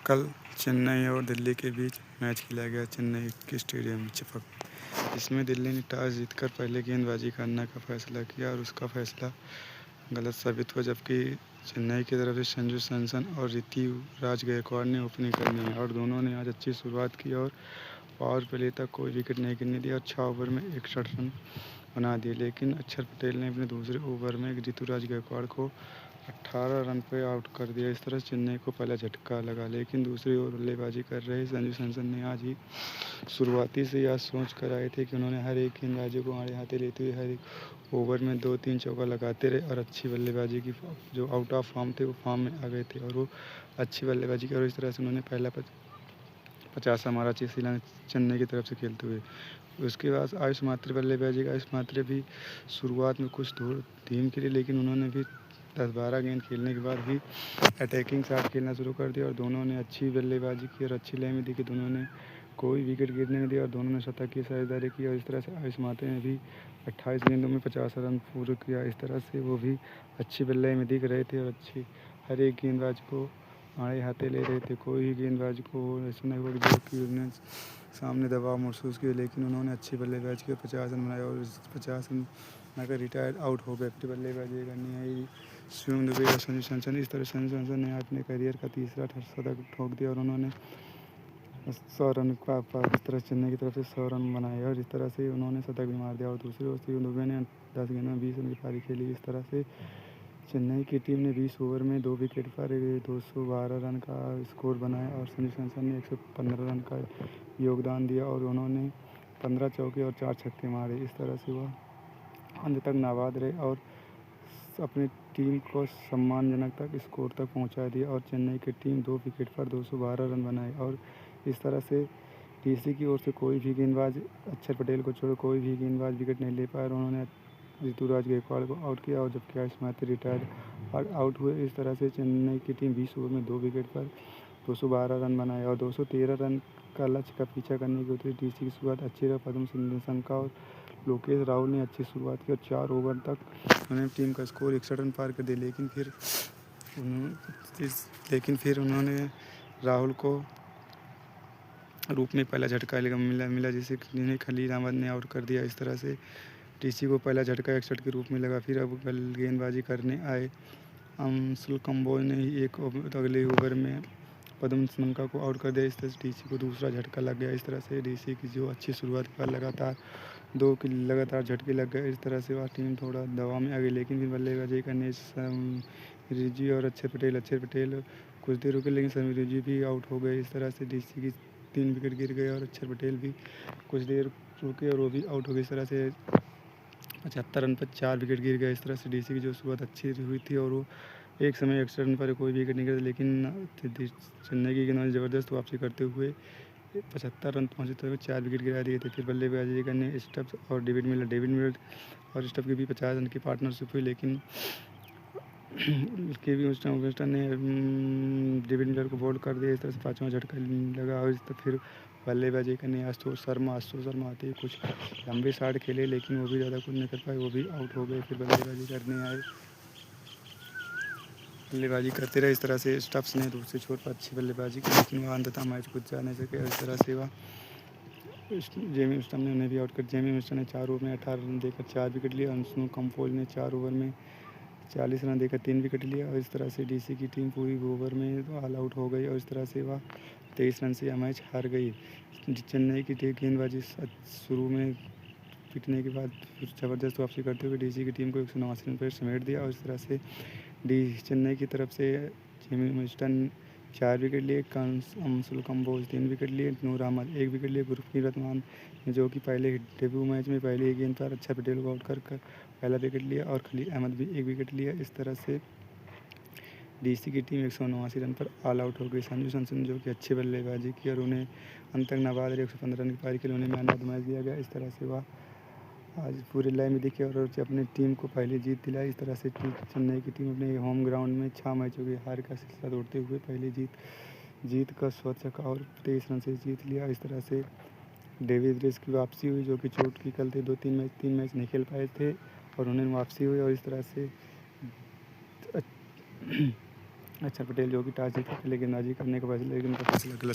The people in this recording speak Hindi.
कल चेन्नई और दिल्ली के बीच मैच खेला गया चेन्नई के स्टेडियम चिपक, इसमें दिल्ली ने टॉस जीतकर पहले गेंदबाजी करने का फैसला किया और उसका फैसला गलत साबित हुआ, जबकि चेन्नई की तरफ से संजू सैमसन और ऋतुराज गायकवाड़ ने ओपनिंग करनी है और दोनों ने आज अच्छी शुरुआत की और पावर प्ले तक कोई विकेट नहीं गिरने दिया और 6 ओवर में 61 रन बना दिए। लेकिन अक्षर पटेल ने अपने दूसरे ओवर में ऋतुराज गायकवाड़ को 18 रन पर आउट कर दिया। इस तरह चेन्नई को पहला झटका लगा, लेकिन दूसरी ओर बल्लेबाजी कर रहे संजू सैमसन ने आज ही शुरुआती से यह सोच कर आए थे कि उन्होंने हर एक गेंदबाजी को आड़े हाथे लेते हुए हर एक ओवर में 2-3 चौका लगाते रहे और अच्छी बल्लेबाजी की जो आउट ऑफ फॉर्म थे वो फॉर्म में आ गए थे और वो अच्छी बल्लेबाजी की और इस तरह से उन्होंने पहला 50 मारा चेन्नई की तरफ से खेलते हुए। उसके बाद आयुष मात्रे बल्लेबाजी का आयुष मात्रे भी शुरुआत में कुछ धीम खेली, लेकिन उन्होंने भी 10-12 गेंद खेलने के बाद भी अटैकिंग शॉट खेलना शुरू कर दिया और दोनों ने अच्छी बल्लेबाजी की और अच्छी लय में दी कि दोनों ने कोई विकेट गिरने नहीं दिया और दोनों ने शतक की साझेदारी की और इस तरह से आयुष मात्रे ने भी 28 गेंदों में 50 रन पूरे किया। इस तरह से वो भी अच्छी बल्ले में दिख रहे थे और अच्छी हर एक गेंदबाज को आड़े हाथे ले रहे थे। कोई भी गेंदबाज को ऐसा नहीं हुआ कि उन्हें सामने दबाव महसूस किया, लेकिन उन्होंने अच्छी बल्लेबाजी की 50 रन बनाए और 50 रन बनाकर रिटायर्ड आउट हो गए। अपनी बल्लेबाजी करनी है शिवम दुबे और संजू सैमसन। इस तरह संजू सैमसन ने अपने करियर का तीसरा शतक ठोक दिया और उन्होंने 100 रन का इस तरह चेन्नई की तरफ से 100 रन बनाए और इस तरह से उन्होंने शतक भी मार दिया और दूसरी ओर शिवम दुबे ने 10 गेंदों में 20 रन की पारी खेली। इस तरह से चेन्नई की टीम ने 20 ओवर में 2 विकेट पर 212 रन का स्कोर बनाया और संजू सैमसन ने 115 रन का योगदान दिया और उन्होंने 15 चौके और 4 छक्के मारे। इस तरह से वह अंत तक नाबाद रहे और अपनी टीम को सम्मानजनक तक स्कोर तक पहुंचा दिया और चेन्नई की टीम 2 विकेट पर 212 रन बनाए और इस तरह से डीसी की ओर से कोई भी गेंदबाज अक्षर पटेल को छोड़ कोई भी गेंदबाज विकेट नहीं ले पाया और उन्होंने ऋतुराज गायकवाड़ को आउट किया और जबकि आयुष मात्रे रिटायर्ड आउट हुए। इस तरह से चेन्नई की टीम 20 ओवर में 2 विकेट पर 212 रन बनाए और 213 रन का लक्ष्य का पीछा करने की उतरी। डीसी की शुरुआत अच्छी रही, पद्म संका और लोकेश राहुल ने अच्छी शुरुआत की और 4 ओवर तक उन्होंने टीम का स्कोर 61 रन पार कर दिया, लेकिन फिर उन्होंने राहुल को रूप में पहला झटका मिला जिसे खलील अहमद ने आउट कर दिया। इस तरह से डीसी को पहला झटका 61 के रूप में लगा। फिर अब गेंदबाजी करने आए अंशुल कंबोज ने ही एक अगले ओवर में पद्म संका को आउट कर दिया। इस तरह से डीसी को दूसरा झटका लग गया। इस तरह से डीसी की जो अच्छी शुरुआत का लगातार 2 लगातार झटके लग गए। इस तरह से वह टीम थोड़ा दबाव में आ गई, लेकिन फिर बल्लेबाजी करने रिजी और अक्षर पटेल कुछ देर रुके, लेकिन समीर रिजी भी आउट हो गए। इस तरह से डीसी की 3 विकेट गिर गए और अक्षर पटेल भी कुछ देर रुके और वो भी आउट हो गए। इस तरह से 75 रन पर 4 विकेट गिर गए। इस तरह से डीसी की जो शुरुआत अच्छी हुई थी और वो एक समय 61 रन पर कोई विकेट नहीं गिरा, लेकिन चेन्नई की गेंदबाजी ज़बरदस्त वापसी करते हुए 75 रन पहुँचते हुए 4 विकेट गिरा दिए थे। फिर बल्लेबाजी करने स्टब्स और डेविड मिलर और स्टब्स की भी 50 रन की पार्टनरशिप हुई, लेकिन के भी वेस्टर्न ने डेविड मिलर को बोल्ड कर दिया। इस तरह से 5वां झटका लगा और फिर बल्लेबाजी करने आशुतोष शर्मा आते ही कुछ लंबे शॉट खेले, लेकिन वो भी ज़्यादा कुछ नहीं कर पाए, वो भी आउट हो गए। फिर बल्लेबाजी करने आए, बल्लेबाजी करते रहे। इस तरह से स्टब्स ने दूसरे छोर पर अच्छी बल्लेबाजी की, लेकिन वह अंततः मैच कुछ जा नहीं सके। इस तरह से वह जेमी विस्टन ने उन्हें भी आउट कर। जेमी विस्टन ने 4 ओवर में 18 रन देकर 4 विकेट लिए। अंशुल कंबोज ने 4 ओवर में 40 रन देकर 3 विकेट लिया और इस तरह से डीसी की टीम पूरी ओवर में ऑल आउट हो गई और इस तरह से वह 23 रन से यह मैच हार गई। चेन्नई की गेंदबाजी शुरू में पिटने के बाद ज़बरदस्त वापसी करते हुए डीसी की टीम को 189 रन पर समेट दिया और इस तरह से चेन्नई की तरफ से जेमी विस्टन 4 विकेट लिए, अंशुल कंबोज 3 विकेट लिए, नूर अहमद 1 विकेट लिए, गुरप्रीत रतवान जो कि पहले डेब्यू मैच में पहले ही गेंद पर अक्षर पटेल को आउट कर पहला विकेट लिया और खलील अहमद भी 1 विकेट लिया। इस तरह से डीसी की टीम 189 रन पर ऑल आउट हो गई। संजू सैमसन जो कि अच्छी बल्लेबाजी की और उन्हें अंत तक नाबाद रहे, 115 रन की पारी के लिए उन्हें मैन ऑफ द मैच दिया गया। इस तरह से वह आज पूरे लय में दिखे और अपनी टीम को पहली जीत दिलाई। इस तरह से चेन्नई की टीम अपने होम ग्राउंड में 6 मैचों की हार का सिलसिला तोड़ते हुए पहली जीत का स्वच्छक और 23 रन से जीत लिया। इस तरह से डेविड विलियर्स की वापसी हुई, जो कि चोट की कल थे, 3 मैच नहीं खेल पाए थे और उन्हें वापसी हुई और इस तरह से अक्षर पटेल जो कि टॉस जीतकर पहले गेंदबाजी करने का फैसला, लेकिन उनका फैसला गलत